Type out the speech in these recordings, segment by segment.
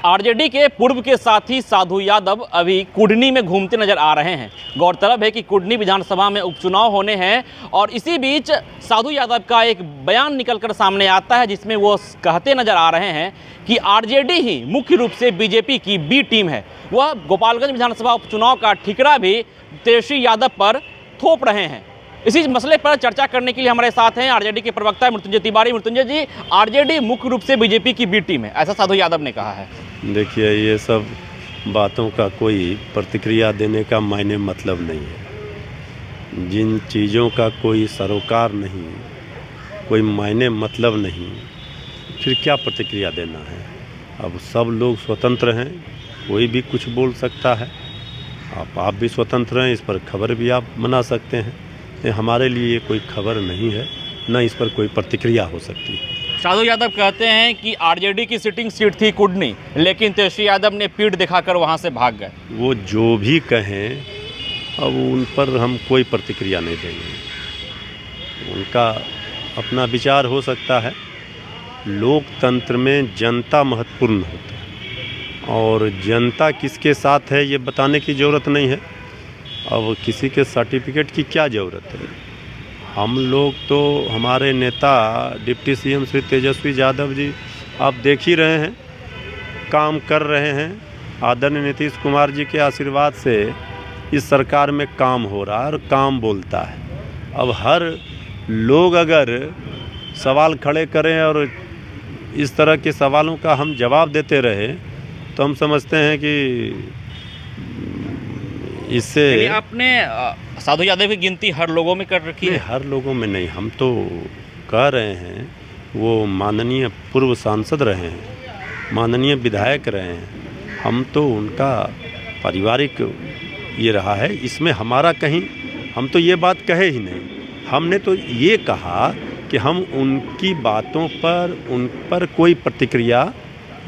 RJD के पूर्व के साथी साधु यादव अभी कुढ़नी में घूमते नजर आ रहे हैं। गौरतलब है कि कुढ़नी विधानसभा में उपचुनाव होने हैं और इसी बीच साधु यादव का एक बयान निकलकर सामने आता है जिसमें वो कहते नजर आ रहे हैं कि आरजेडी ही मुख्य रूप से बीजेपी की बी टीम है। वह गोपालगंज विधानसभा उपचुनाव का ठिकरा भी तेजस्वी यादव पर थोप रहे हैं। इसी मसले पर चर्चा करने के लिए हमारे साथ हैं आरजेडी के प्रवक्ता मृत्युंजय तिवारी। मृत्युंजय जी, आरजेडी मुख्य रूप से बीजेपी की बी टीम है, ऐसा साधु यादव ने कहा है। देखिए, ये सब बातों का कोई प्रतिक्रिया देने का मायने मतलब नहीं है। जिन चीज़ों का कोई सरोकार नहीं, कोई मायने मतलब नहीं, फिर क्या प्रतिक्रिया देना है। अब सब लोग स्वतंत्र हैं, कोई भी कुछ बोल सकता है। आप भी स्वतंत्र हैं, इस पर खबर भी आप बना सकते हैं। ये हमारे लिए ये कोई खबर नहीं है, न इस पर कोई प्रतिक्रिया हो सकती है। साधु यादव कहते हैं कि आरजेडी की सिटिंग सीट थी कुढ़नी, लेकिन तेजस्वी यादव ने पीठ दिखाकर वहां से भाग गए। वो जो भी कहें, अब उन पर हम कोई प्रतिक्रिया नहीं देंगे। उनका अपना विचार हो सकता है। लोकतंत्र में जनता महत्वपूर्ण होता है और जनता किसके साथ है ये बताने की ज़रूरत नहीं है। अब किसी के सर्टिफिकेट की क्या ज़रूरत है। हम लोग तो, हमारे नेता डिप्टी सीएम श्री तेजस्वी यादव जी, आप देख ही रहे हैं, काम कर रहे हैं। आदरणीय नीतीश कुमार जी के आशीर्वाद से इस सरकार में काम हो रहा है और काम बोलता है। अब हर लोग अगर सवाल खड़े करें और इस तरह के सवालों का हम जवाब देते रहे तो हम समझते हैं कि इससे आपने साधु यादव की गिनती हर लोगों में कर रखी है। हर लोगों में नहीं, हम तो कह रहे हैं वो माननीय पूर्व सांसद रहे हैं, माननीय विधायक रहे हैं। हम तो उनका पारिवारिक ये रहा है, इसमें हमारा कहीं, हम तो ये बात कहे ही नहीं। हमने तो ये कहा कि हम उनकी बातों पर, उन पर कोई प्रतिक्रिया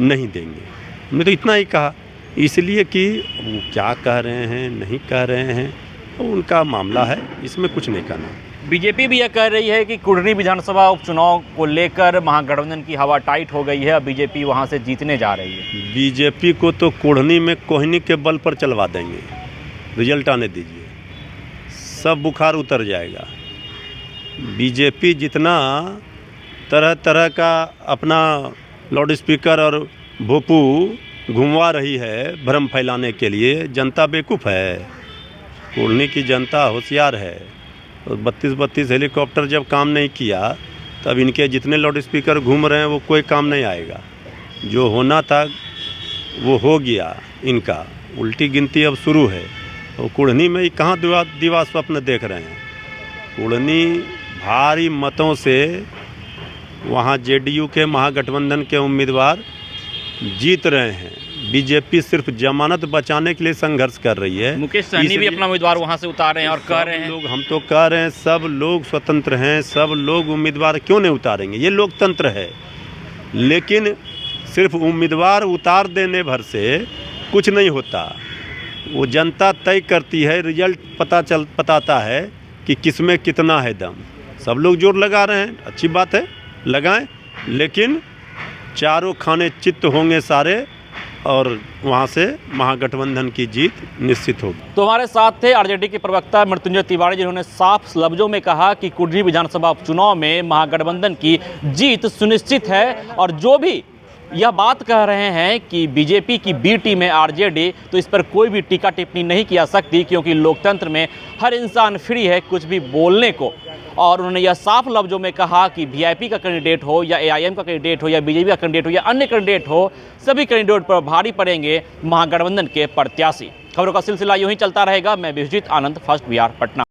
नहीं देंगे। हमने तो इतना ही कहा, इसलिए कि वो क्या कह रहे हैं, नहीं कह रहे हैं, तो उनका मामला है, इसमें कुछ नहीं कहना। बीजेपी भी यह कह रही है कि कुढ़नी विधानसभा उपचुनाव को लेकर महागठबंधन की हवा टाइट हो गई है, अब बीजेपी वहां से जीतने जा रही है। बीजेपी को तो कुढ़नी में कोहनी के बल पर चलवा देंगे। रिजल्ट आने दीजिए, सब बुखार उतर जाएगा। बीजेपी जितना तरह तरह का अपना लाउड स्पीकर और भोपू घुमवा रही है भ्रम फैलाने के लिए, जनता बेवकूफ़ है। कुढ़नी की जनता होशियार है। तो 32 हेलीकॉप्टर जब काम नहीं किया, तब इनके जितने लाउड स्पीकर घूम रहे हैं वो कोई काम नहीं आएगा। जो होना था वो हो गया इनका। उल्टी गिनती अब शुरू है। तो कुढ़नी में कहाँ दिवा स्वप्न देख रहे हैं। कुढ़नी भारी मतों से वहाँ जेडीयू के महागठबंधन के उम्मीदवार जीत रहे हैं। बीजेपी सिर्फ जमानत बचाने के लिए संघर्ष कर रही है। मुकेश सहनी भी अपना उम्मीदवार वहां से उतारे हैं और कह रहे हैं लोग, हम तो कह रहे हैं सब लोग स्वतंत्र हैं, सब लोग उम्मीदवार क्यों नहीं उतारेंगे। ये लोकतंत्र है। लेकिन सिर्फ उम्मीदवार उतार देने भर से कुछ नहीं होता। वो जनता तय करती है, रिजल्ट बताता है कि किसमें कितना है दम। सब लोग जोर लगा रहे हैं, अच्छी बात है, लगाएं, लेकिन चारों खाने चित्त होंगे सारे और वहां से महागठबंधन की जीत निश्चित होगी। तो हमारे साथ थे आरजेडी के प्रवक्ता मृत्युंजय तिवारी, जिन्होंने साफ लफ्जों में कहा कि कुढ़नी विधानसभा उपचुनाव में महागठबंधन की जीत सुनिश्चित है। और जो भी यह बात कह रहे हैं कि बीजेपी की बी टीम है आरजेडी, तो इस पर कोई भी टीका टिप्पणी नहीं किया सकती, क्योंकि लोकतंत्र में हर इंसान फ्री है कुछ भी बोलने को। और उन्होंने यह साफ लफ्जों में कहा कि वीआईपी का कैंडिडेट हो या एआईएम का कैंडिडेट हो या बीजेपी का कैंडिडेट हो या अन्य कैंडिडेट हो, सभी कैंडिडेट पर भारी पड़ेंगे महागठबंधन के प्रत्याशी। खबरों का सिलसिला यूं ही चलता रहेगा। मैं विश्वजीत आनंद, फर्स्ट बिहार, पटना।